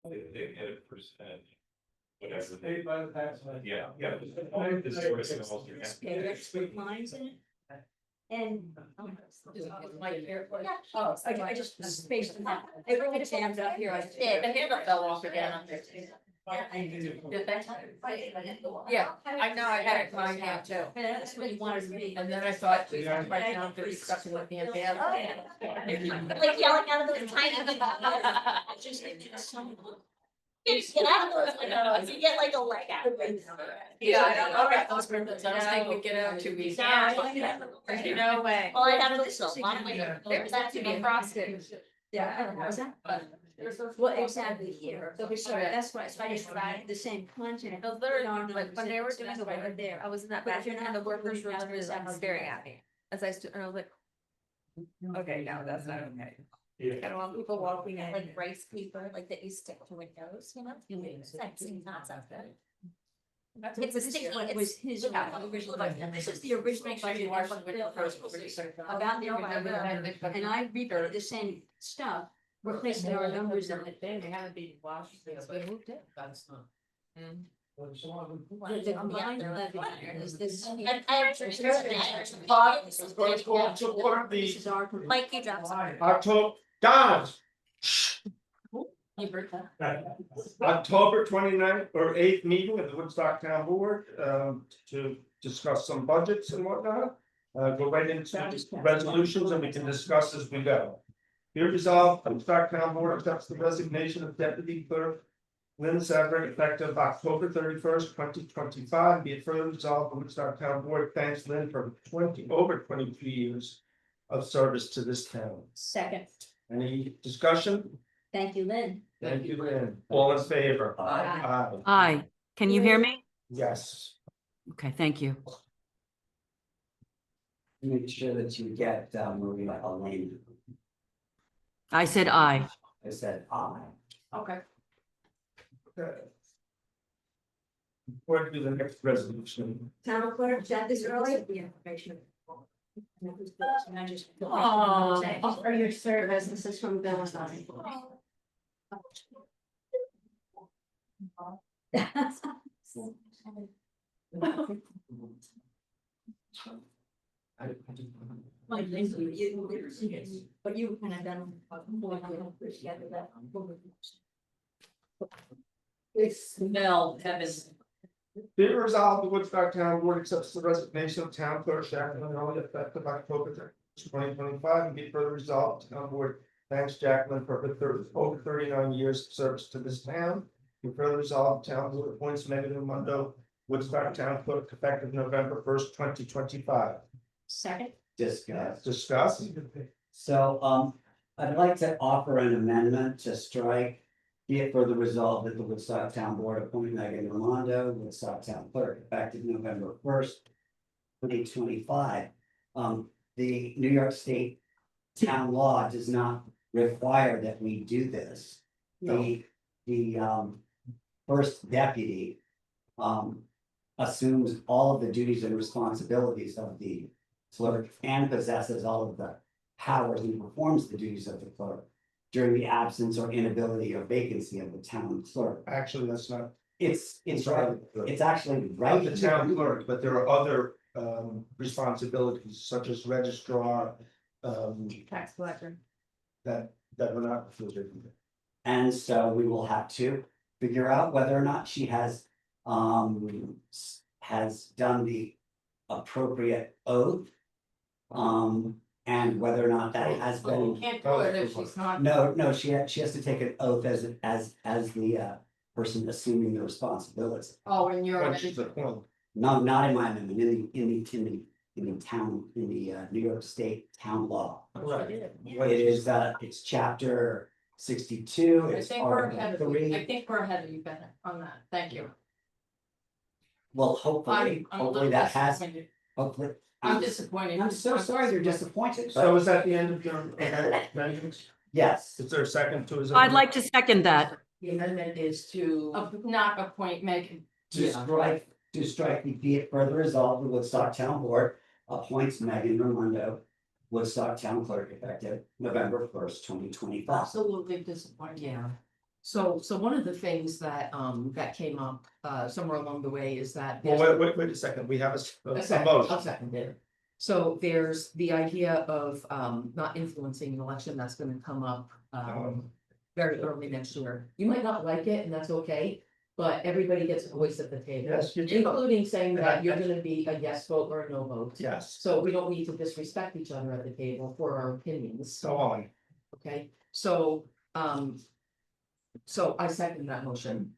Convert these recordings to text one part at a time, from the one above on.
They get a percent. Whatever. Paid by the taxpayer. Yeah, yeah. Lines in it. And. Oh, I just spaced them out. I wrote it down up here. Yeah, the handle fell off again on there. Yeah, I know, I had it in my hand too. That's what you wanted to be. And then I thought, geez, I'm right now, I'm discussing with me and Dan. Like yelling out of those tiny. Just get out of those windows, you get like a leg out. Yeah, I don't know about those windows, I was thinking we'd get out 2 weeks. No way. Well, I have this a long way. There's that to be frosted. Yeah, I don't know, is that? Well, exactly here, so that's why I just tried the same content. Those literally, like, when they were doing the work there, I was in that But if bathroom you're and the not workers were looking just at it, like staring at me. As I stood, and I was like, okay, no, that's not okay. I don't want people walking in. Like rice paper, like that you stick to windows, you know? That's not something. It's a sticky, was his original, this is the original budget. About the, and I repeated the same stuff, replaced our numbers in it. They haven't been washed, we moved it. That's not. The combined levy is this. This is our. Mike, you dropped something. October, Don, You heard that? October 29th or 8th meeting of the Woodstock Town Board, to discuss some budgets and whatnot. Go right into resolutions and we can discuss as we go. Here resolved, Woodstock Town Board accepts the resignation of Deputy Clerk Lynn Severick effective October 31st, 2025. Be it further resolved, the Woodstock Town Board thanks Lynn for over 22 years of service to this town. Second, Any discussion? thank you, Lynn. Thank you, Lynn. All in favor? Aye. Aye. Can you hear me? Yes. Okay, thank you. Make sure that you get Maria Elaine. I said aye. I said aye. Okay. Okay. What do the next resolution? Town clerk, chat this early. The information. And I just. Oh. For your service, this is from Bill. But you kind of done. They smell heaven. Be it resolved, the Woodstock Town Board accepts the resignation of Town Clerk Jacqueline Early effective October 2025, and be it further resolved, the Town Board thanks Jacqueline for her over 39 years of service to this town. Be further resolved, the Town Board appoints Megan Raimondo Woodstock Town Clerk effective November 1st, 2025. Second. Discuss. So I'd like to offer an amendment to strike. Be it further resolved that the Woodstock Town Board appoint Megan Raimondo, Woodstock Town Clerk, effective November 1st, 2025. The New York State town law does not require that we do this. The first deputy assumes all of the duties and responsibilities of the clerk and possesses all of the powers and performs the duties of the clerk during the absence or inability or vacancy of the town clerk. Actually, that's not. It's right, it's actually right. The town clerk, but there are other responsibilities such as registrar. Tax collector. That were not included. And so we will have to figure out whether or not she has done the appropriate oath. And whether or not that has been. Can't do it if she's not. No, she has to take an oath as the person assuming the responsibility. Oh, and you're. Which is the point. No, not in my amendment, in the town, in the New York State town law. Correct. It is, it's chapter 62, I it's think we're article ahead of you, 3. I think we're ahead of you, Ben, on that, thank you. Well, hopefully, I'm a hopefully little that has, disappointed. hopefully. I'm disappointed. I'm so sorry you're disappointed. So is that the end of your amendments? Yes, Is there a second to his? I'd like to second that. The amendment is to not appoint Megan. to strike, be it further resolved, the Woodstock Town Board appoints Megan Raimondo, Woodstock Town Clerk, effective November 1st, 2025. Absolutely disappointed. Yeah. So one of the things that came up somewhere along the way is that. Well, there's- wait a second, we have a Okay, motion. I'll second it. So there's the idea of not influencing an election that's gonna come up very early next year. You might not like it, and that's okay, but everybody gets a voice at the table. Yes, you do. Including saying that you're gonna be a yes vote or a no vote. Yes, So we don't need to disrespect each other at the table for our opinions. go on. Okay, so I second that motion.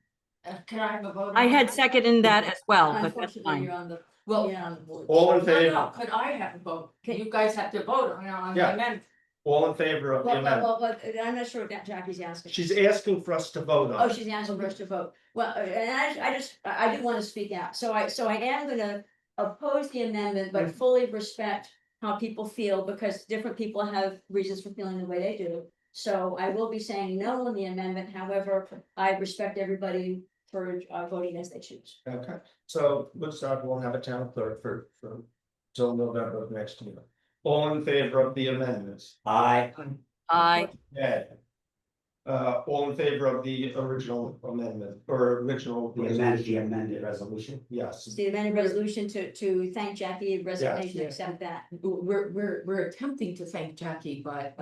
Can I have a vote? I on had that? seconded that as well, but that's Unfortunately, you're fine. on the, Well, yeah, on the board. All in No, favor, no, could I have a vote? Can you guys have to vote on the Yeah. amendment? all in favor of the amendment? But I'm not sure what Jackie's asking. She's asking for us to vote Oh, on it. she's asking for us to vote. Well, and I do want to speak out. So I am gonna oppose the amendment, but fully respect how people feel because different people have reasons for feeling the way they do. So I will be saying no on the amendment. However, I respect everybody for voting as they choose. Okay, so Woodstock won't have a town clerk for till November of next year. All in favor of the amendments? I, Yeah. All in favor of the original amendment or original? the amended resolution. Yes, The amended resolution to thank Jackie, resignation, Yes. accept that. we're attempting to thank Jackie, but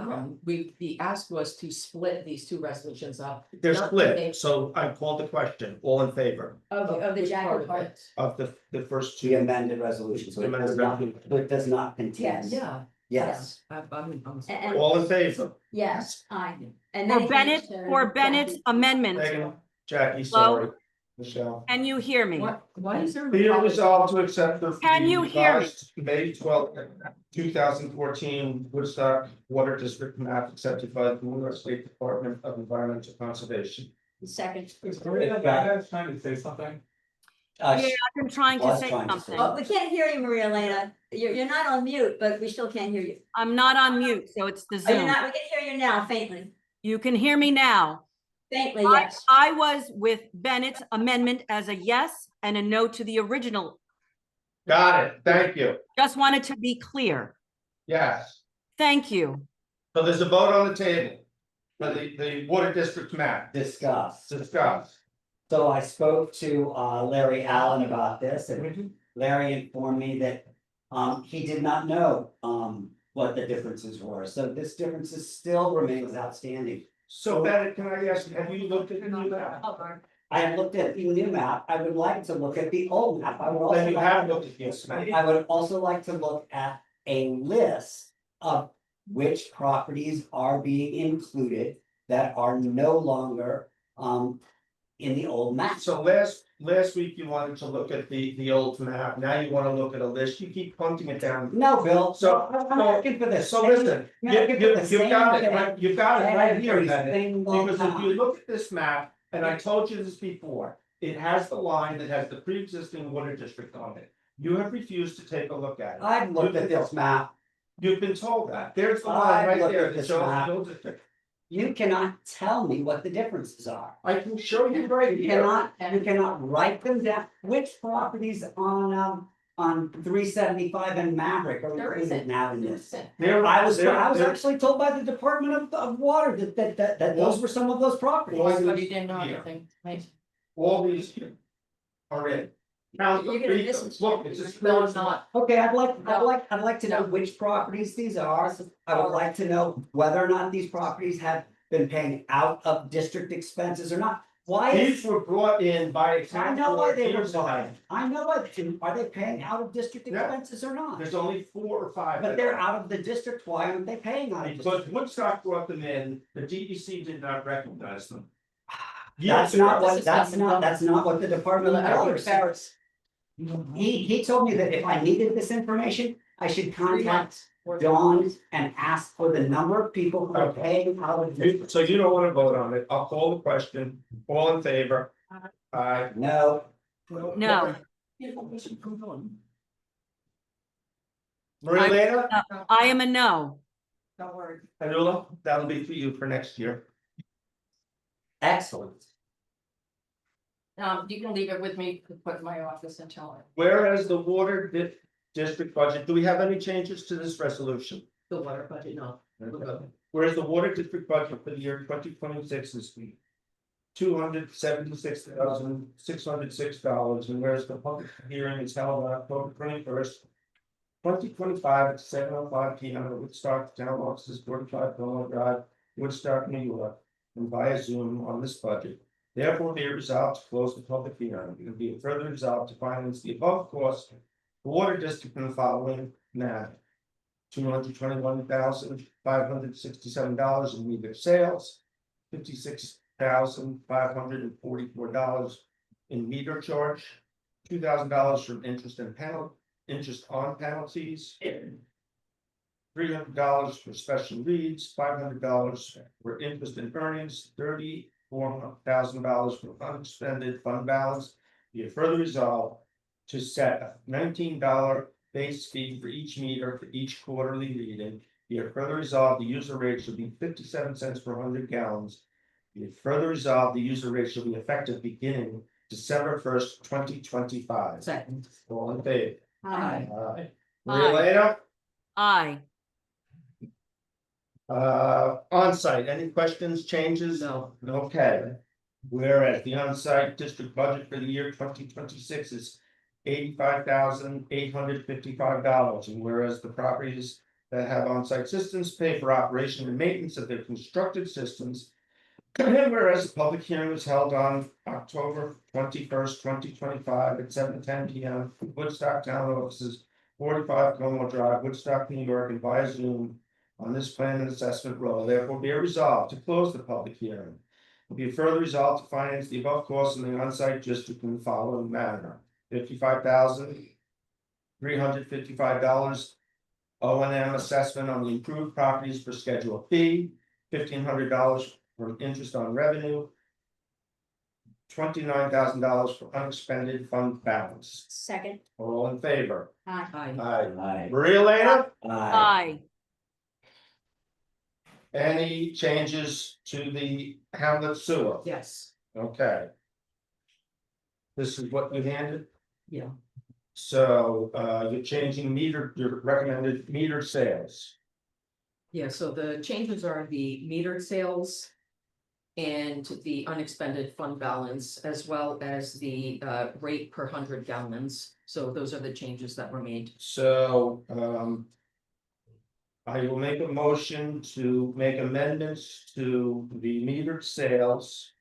the ask was to split these two resolutions up. they're Not split, today. so I called the question, all in favor Of the Which part Jackie of part. it? of the first The two? amended resolution, so The it does amended not, resolution. so it does not contain. Yes. Yeah, Yes, I'm. And- All in favor? Yes, aye. And For many Bennett, thanks to for Bennett's Jackie. amendment, Megan, Jackie, Hello? sorry, Michelle. can you hear me? Why is there? Be it resolved to accept the. Can you hear me? revised May 2014 Woodstock Water District map accepted by the New York State Department of Environmental Conservation. Second. trying to say something? uh, Yeah, I've been trying to was say trying to something. Oh, we can't hear you, Maria Elena. You're not on mute, but we still can't hear you. I'm not on mute, so it's the Oh, you're Zoom. not, we can hear you now faintly. You can hear me now. Faintly, yes. I was with Bennett's amendment as a yes and a no to the original. Got it, thank you, Just wanted to be clear. yes. Thank you. So there's a vote on the table. For the water district map, discussed. discussed. So I spoke to Larry Allen about this, and Larry informed me that he did not know what the differences were, so this differences still remains outstanding. So Bennett, can I ask, have you looked at the new map? I have looked at the new map, I would like to look at the old map, I would also Then you like- have looked at this map. I would also like to look at a list of which properties are being included that are no longer in the old map. So last week you wanted to look at the old map, now you wanna look at a list, you keep punting it down. No, Bill, So- I'm looking for this. So listen, I'm looking for the you've same got it, thing right, you've got it right here, every Bennett. single Because if you time. look at this map, and I told you this before, it has the line that has the pre-existing water district on it. You have refused to take a look at it. I've looked at this map, You've been told that, there's the line I've right looked there at that this shows map. the old district. you cannot tell me what the differences are. I can show you right You here. cannot write them down, which properties on 375 and Maverick are There included isn't. now in this? There, I was there- actually told by the Department of Water that those were some of those properties. Well, Everybody didn't know Yeah. anything, right? all these here are in. Now, You're gonna read miss them. it. Look, it's just. No, it's not. Okay, I'd like to know which properties these are. I would like to know whether or not these properties have been paying out of district expenses or not. Why These is, were brought in by a I town know why board they were years ago. buying. I know what, are they paying out of district Yeah. expenses or not? There's only 4 or 5. But they're out of the district, why aren't they paying out of Because district? Woodstock brought them in, the DEC did not recognize them. That's Years not ago. what, that's not what the Department of Water said. He told me that if I needed this information, I should contact Dawn and ask for the number of people who are paying out of district. So you don't wanna vote on it, I'll call the question, all in favor? Aye. No, No, Maria Elena, I am a no. Don't worry. Anula, that'll be for you for next year. excellent. You can leave it with me, to put in my office and tell her. Whereas the water district budget, do we have any changes to this resolution? The water budget, no. Whereas the water district budget for the year 2026 is $276,606, and whereas the public hearing is held on October 21st, 2025 at 7:05 p.m. at Woodstock Town Offices, 45 Belmont Drive, Woodstock, New York, and via Zoom on this budget. Therefore, be it resolved to close the public hearing, and be it further resolved to finance the above cost for water district in the following manner. $221,567 in meter sales, $56,544 in meter charge, $2,000 from interest on penalties, $300 for special reads, $500 for interest and earnings, $34,000 for unexpended fund balance. Be it further resolved to set a $19 base fee for each meter for each quarterly reading. Be it further resolved, the user rate should be 57 cents per 100 gallons. Be it further resolved, the user rate shall be effective beginning December 1st, 2025. Second. All in favor? Aye. Aye. Maria Elena? Aye. On-site, any questions, changes? No. Okay. Whereas the on-site district budget for the year 2026 is $85,855, and whereas the properties that have on-site systems pay for operation and maintenance of their constructed systems. And whereas the public hearing was held on October 21st, 2025 at 7:10 p.m. Woodstock Town Offices, 45 Como Drive, Woodstock, New York, and via Zoom on this plan and assessment roll. Therefore, be it resolved to close the public hearing. Be it further resolved to finance the above costs in the on-site district in the following manner: $55,355 O&M assessment on the improved properties for Schedule B, $1,500 for interest on revenue, $29,000 for unexpended fund balance. Second. All in favor? Aye. Aye. Aye. Maria Elena? Aye. Any changes to the Hamlet sewer? Yes. Okay. This is what you handed? Yeah. So, you're changing your recommended meter sales. Yeah, so the changes are the metered sales. And the unexpended fund balance, as well as the rate per 100 gallons. So those are the changes that were made. So, I will make a motion to make amendments to the metered sales.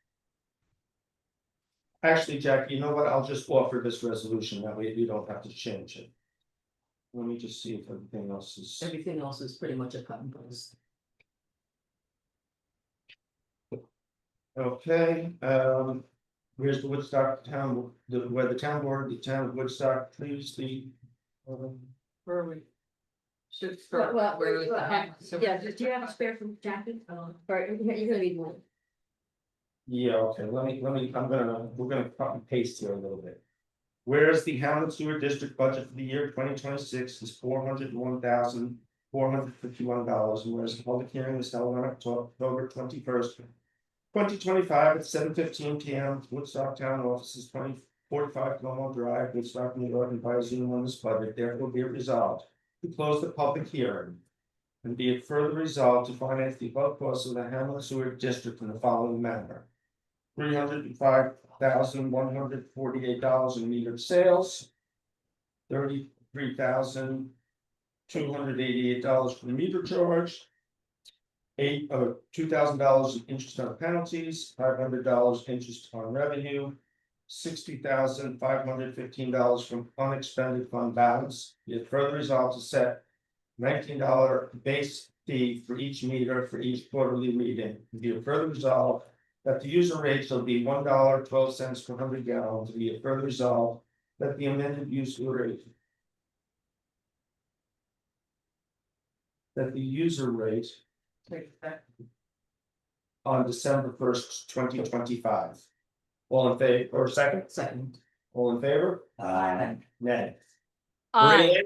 Actually, Jack, you know what? I'll just offer this resolution. That way you don't have to change it. Let me just see if everything else is. Everything else is pretty much a cut and paste. Okay, where's the Woodstock town, where the town board, the town of Woodstock, previously. Where are we? Should Well, start. where we- yeah, do you have a spare from Jackie? Or you're gonna need one? Yeah, okay, we're gonna cut and paste here a little bit. Whereas the Hamlet Sewer District budget for the year 2026 is $401,451, and whereas the public hearing was held on October 21st, 2025 at 7:15 p.m. Woodstock Town Offices, 2045 Como Drive, Woodstock, New York, and via Zoom on this budget. Therefore, be it resolved to close the public hearing. And be it further resolved to finance the above costs of the Hamlet Sewer District in the following manner: $305,148 in metered sales, $33,288 for the meter charge, $2,000 in interest on penalties, $500 interest on revenue, $60,515 from unexpended fund balance. Be it further resolved to set $19 base fee for each meter for each quarterly reading. Be it further resolved that the user rate shall be $1.12 per 100 gallons. Be it further resolved that the amended user rate. That the user rate on December 1st, 2025. All in favor, or second? Second. All in favor? Aye. Nay. Aye.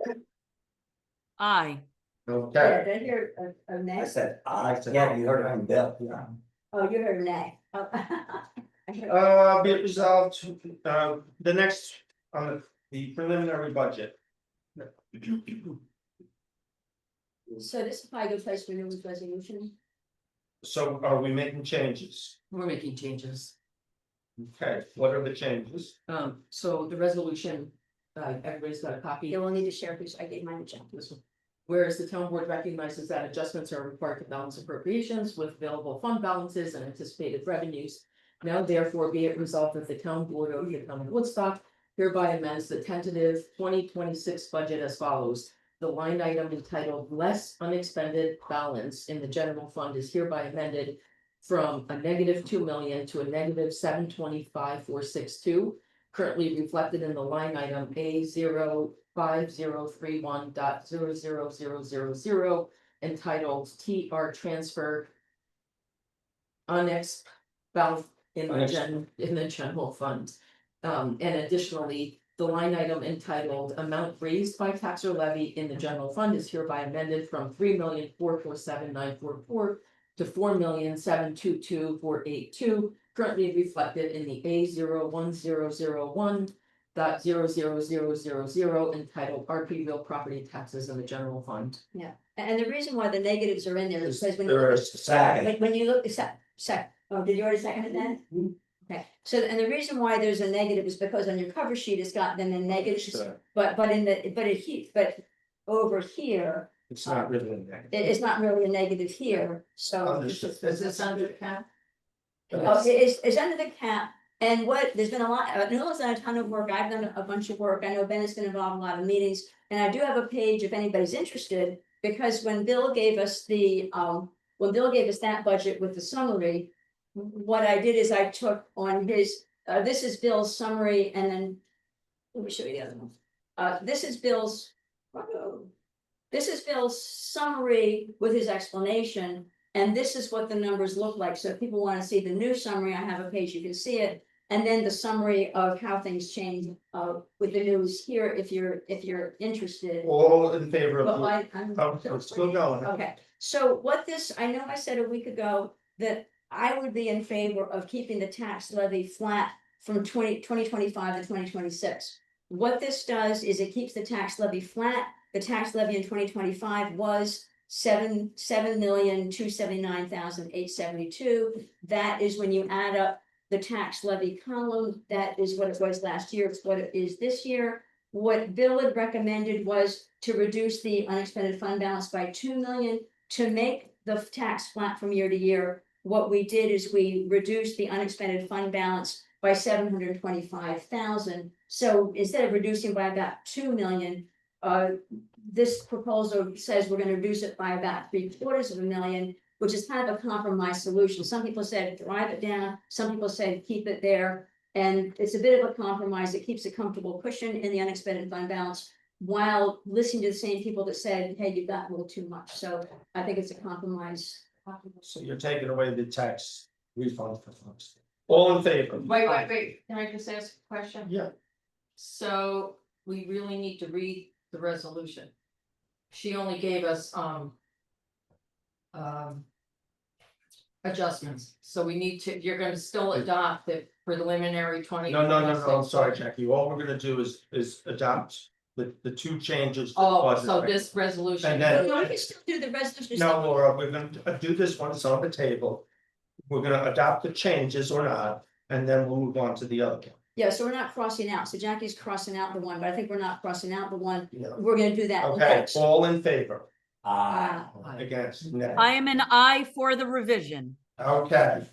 Aye. Okay. Did I hear a I nay? said, yeah, you heard it from Bill. Oh, you heard a nay. Oh. I heard- Be it resolved, the next, on the preliminary budget. So this is probably a good place for Newman's resolution. So are we making changes? We're making changes. Okay, what are the changes? So the resolution, everybody's got a copy. You will need to share who's, I gave mine to John. This one. Whereas the town board recognizes that adjustments are required to balance appropriations with available fund balances and anticipated revenues. Now therefore be it resolved that the town board of the town of Woodstock hereby amends the tentative 2026 budget as follows. The line item entitled less unexpended balance in the general fund is hereby amended from a -2 million to a -725,462. Currently reflected in the line item A05031.00000 entitled TR transfer. Unexpended balance in the general fund. And additionally, the line item entitled amount raised by tax or levy in the general fund is hereby amended from 3,447,944 to 4,722,482, currently reflected in the A01001.00000 entitled RP real property taxes in the general fund. And the reason why the negatives are in there is because when you There look, is a second. when you look, oh, did you already second it then? Okay, so, and the reason why there's a negative is because on your cover sheet, it's got then the negatives, but over here, It's not really in there. it is not really a negative here, so. Understood. Is this under the cap? It's under the cap, and there's been a lot, Noah's done a ton of work, I've done a bunch of work, I know Ben has been involved in a lot of meetings. And I do have a page if anybody's interested, because when Bill gave us that budget with the summary. What I did is I took on his, this is Bill's summary, and then, let me show you the other one. This is Bill's summary with his explanation, and this is what the numbers look like. So if people want to see the new summary, I have a page, you can see it. And then the summary of how things change with the news here, if you're interested. All in favor of. But It's still going. Okay, so what this, I know I said a week ago that I would be in favor of keeping the tax levy flat from 2025 to 2026. What this does is it keeps the tax levy flat. The tax levy in 2025 was 7,279,872. That is when you add up the tax levy column, that is what it was last year, it's what it is this year. What Bill had recommended was to reduce the unexpended fund balance by 2 million to make the tax flat from year to year. What we did is we reduced the unexpended fund balance by 725,000. So instead of reducing by about 2 million, this proposal says we're going to reduce it by about 750,000, which is kind of a compromise solution. Some people said drive it down, some people said keep it there. And it's a bit of a compromise. It keeps a comfortable cushion in the unexpended fund balance while listening to the same people that said, hey, you've got a little too much. So I think it's a compromise. So you're taking away the tax refund for folks. All in favor? Wait, can I just ask a question? Yeah. So we really need to read the resolution. She only gave us, adjustments, so we need to, you're gonna still adopt the preliminary 20. No, I'm sorry, Jackie. All we're gonna do is adopt the two changes. to the Oh, budget, so right? this resolution. And then- No, we can still do the resolution. No, Laura, we're gonna do this one, it's on the table. We're gonna adopt the changes or not, and then we'll move on to the other one. Yeah, so we're not crossing out. So Jackie's crossing out the one, but I think we're not crossing out the one. Yeah. We're gonna do that Okay, next. all in favor? Against. Against? No. I am an aye for the revision. Okay.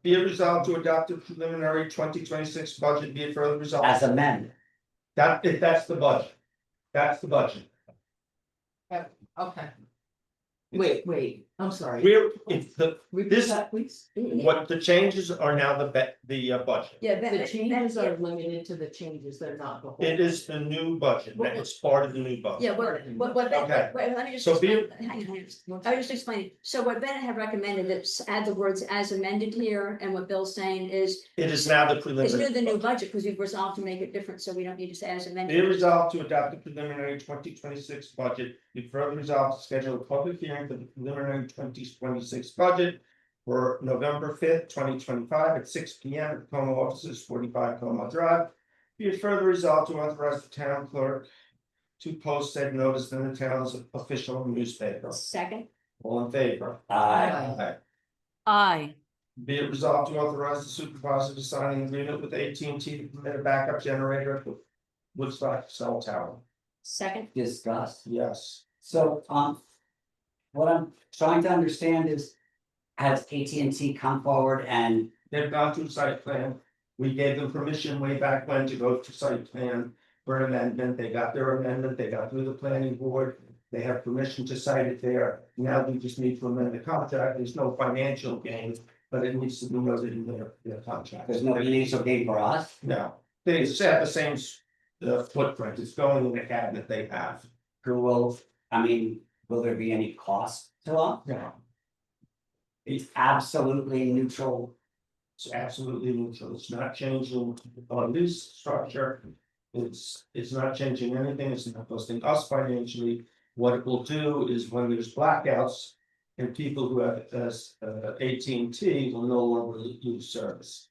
Be it resolved to adopt the preliminary 2026 budget, be it further resolved. As amended. That's the budget. That's the budget. Okay, Wait, I'm sorry. It's the, Repeat this- that, please. what the changes are now the budget. Yeah, The changes are limited to the changes, they're not the whole. It is the new budget, it's part of the new budget. Yeah, what, Okay. let me just. So be- explain- hang on. I was just explaining, so what Bennett had recommended is add the words as amended here, and what Bill's saying is. It is now the It's preliminary. new the new budget, because we've resolved to make it different, so we don't need to say as Be it amended. resolved to adopt the preliminary 2026 budget, be further resolved to schedule a public hearing for the preliminary 2026 budget. For November 5th, 2025 at 6 P M at Como offices, 45 Como Drive. Be it further resolved to authorize the town clerk to post said notice in the town's official newspaper. Second, All in favor? Aye. Aye. Aye. Be it resolved to authorize the supervisor to sign an agreement with AT&T to permit a backup generator at the Woodstock cell tower. Second, Discussed. Yes. So, what I'm trying to understand is, has AT&T come forward and, They've gone through site plan. We gave them permission way back when to go to site plan for an amendment. They got their amendment. They got through the planning board. They have permission to cite it there. Now we just need to amend the contract. There's no financial gain, but it needs to be noted in their contract. there's no financial gain for us? No, they just have the same footprint. It's going in the cabinet they have. Who will, I mean, will there be any cost to us? No, It's absolutely neutral. it's absolutely neutral. It's not changing on this structure. It's not changing anything. It's not costing us financially. What it will do is when there's blackouts and people who have AT&T will no longer use service.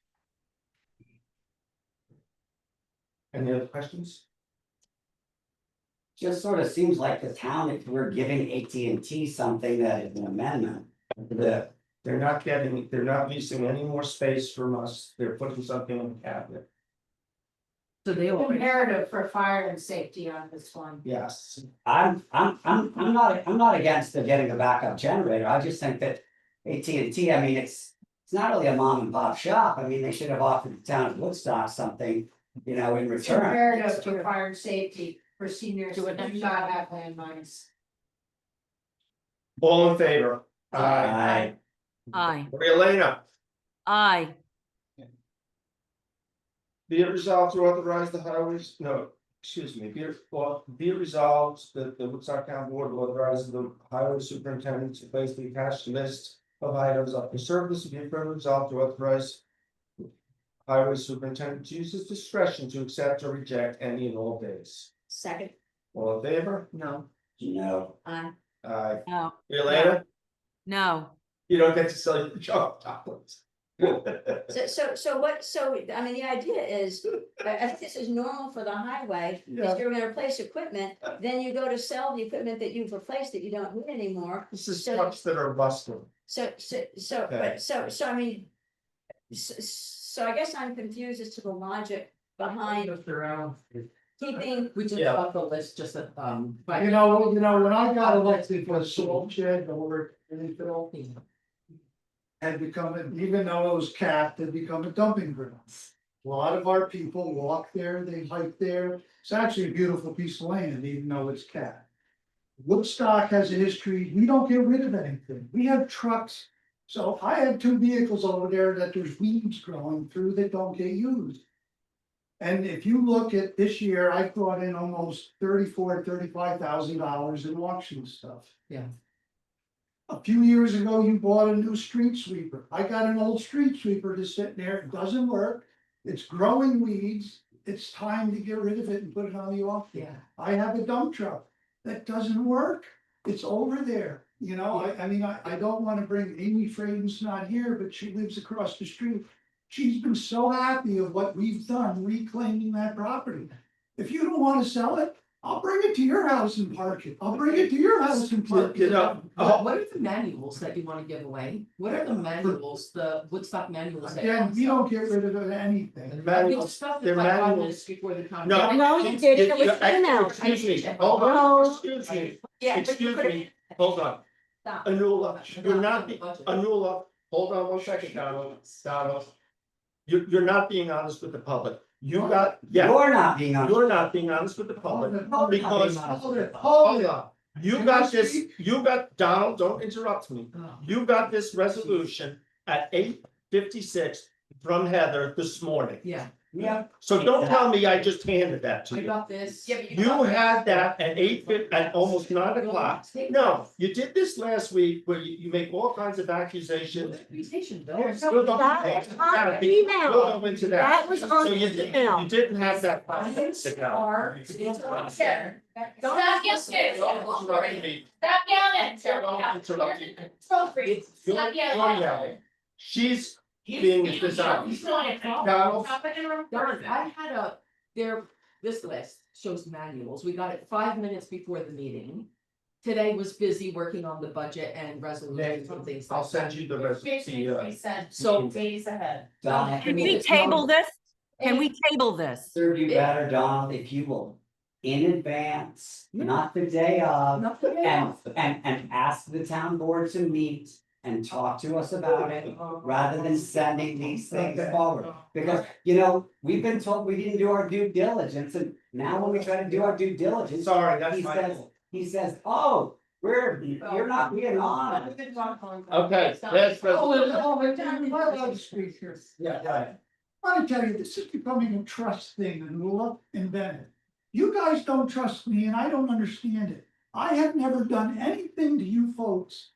Any other questions? Just sort of seems like the town, if we're giving AT&T something that is an amendment. The, They're not leasing any more space from us. They're putting something in the cabinet. So they all. Imperative for fire and safety on this one. Yes. I'm not against the getting a backup generator. I just think that AT&T, I mean, it's not really a mom and pop shop. I mean, they should have offered the town of Woodstock something, you know, in It's return. imperative for fire and safety for seniors Do who it do next not have landmines. All in favor? Aye. Aye, Elena, aye, be it resolved to authorize the highways, no, excuse me, be it resolved that the Woodstock Town Board will authorize the highway superintendent to place the attached list of items up for service. Be it further resolved to authorize highway superintendent to use his discretion to accept or reject any and all bids. second, All in favor? No. No, aye. no, Elena, no. you don't get to sell your chocolate chocolates. I mean, the idea is, I think this is normal for the highway. Yeah. If you're gonna replace equipment, then you go to sell the equipment that you've replaced that you don't need anymore. This is So- trucks that are busted. I mean. So I guess I'm confused as to the logic behind keeping, We just Yeah. got the list, just that, but. You know, when I got elected for the salt shed over in Phil, had become, even though it was capped, had become a dumping ground. A lot of our people walk there, they hike there. It's actually a beautiful piece of land, even though it's capped. Woodstock has a history, we don't get rid of anything. We have trucks. So I have 2 vehicles over there that there's weeds growing through that don't get used. And if you look at this year, I brought in almost $35,000 in auction stuff. Yeah. A few years ago, you bought a new street sweeper. I got an old street sweeper just sitting there. It doesn't work. It's growing weeds. It's time to get rid of it and put it on the auction. Yeah. I have a dump truck. That doesn't work. It's over there. You know, I mean, I don't wanna bring Amy Fraden's not here, but she lives across the street. She's been so happy of what we've done reclaiming that property. If you don't wanna sell it, I'll bring it to your house and park it. I'll bring it to your house and park You it. know, What are the manuals that you wanna give away? What are the manuals, the Woodstock manuals? that you Again, wanna we sell? don't get rid of anything. the I mean, manuals, stuff they're that's like 5 manuals. minutes before the time. No. No, you did, it was emailed. Excuse me, hold on, No. excuse me, yeah, but you excuse could me, hold on. stop. Anula, you're not, Anula, hold on 1 second, Donald. You're not being honest with the public. You got, yeah, you're not being honest. you're not being honest with the public. Because, Hold it. hold on, you got this, you got, Donald, don't interrupt me. You got this resolution at 8:56 from Heather this morning. Yeah, Yeah, So don't tell me I just handed that to I you. got this. Yeah, but You had that at at almost 9 o'clock. No, you did this last week where you make all kinds of accusations. Reputation, Bill. We'll go- That was on We'll email. go into that. That was on So you email. didn't have that. Sit down. Stop yelling. Stop yelling. Interrupt me. Stop free. You're Stop yelling. yelling. She's being dishonest. Donald. Darn, I had this list shows manuals. We got it 5 minutes before the meeting. today was busy working on the budget and resolutions and things like I'll that. send you the rest. We said So- days ahead. Donna, Can we table this? Can we table this? serve you better, Donald, if you will, in advance, not the day of, and ask the town board to meet and talk to us about it, rather than sending these things forward. Because, you know, we've been told we didn't do our due diligence, and now when we try to do our due diligence, Sorry, that's he my says, fault. he says, oh, you're not being honest. Okay, that's My loudspeakers. Yeah, right. I wanna tell you, this is becoming a trust thing, Anula and Bennett. You guys don't trust me and I don't understand it. I have never done anything to you folks.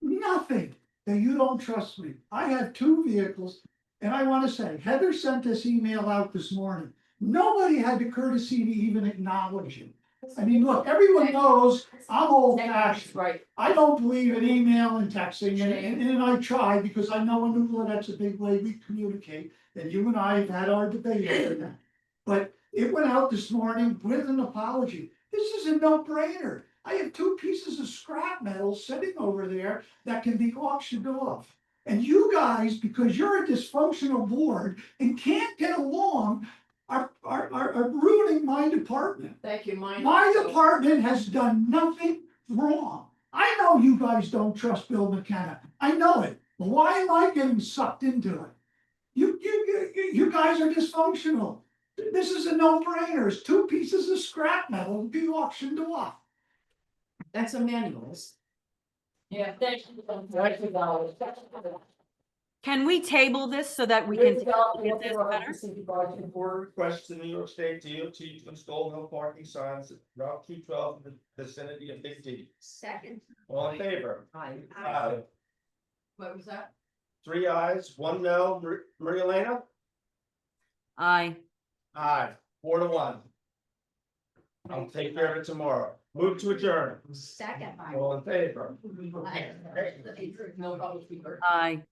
Nothing that you don't trust me. I have 2 vehicles. And I wanna say, Heather sent this email out this morning. Nobody had the courtesy to even acknowledge it. I mean, look, everyone knows I'm old fashioned. Right, I don't believe in email and texting, and I try, because I know Anula, that's a big way we communicate, and you and I have had our debate over that. But it went out this morning with an apology. This is a no-brainer. I have 2 pieces of scrap metal sitting over there that can be auctioned off. And you guys, because you're a dysfunctional board and can't get along, are ruining my department. Thank you, mine. My department has done nothing wrong. I know you guys don't trust Bill McKenna. I know it. But why am I getting sucked into it? You guys are dysfunctional. This is a no-brainer. It's 2 pieces of scrap metal to be auctioned off. that's a manual. Yeah, thank you. Can we table this so that we can get this better? Board requests the New York State DOT to install no parking signs at Route 212 in the vicinity of Big D. Second. All in favor? Aye. Aye. What was that? 3 ayes, 1 no. Maria Elena? Aye. Aye. 4 to 1. I'll take care of it tomorrow. Move to adjourn. Second. All in favor? No, public speaker. Aye.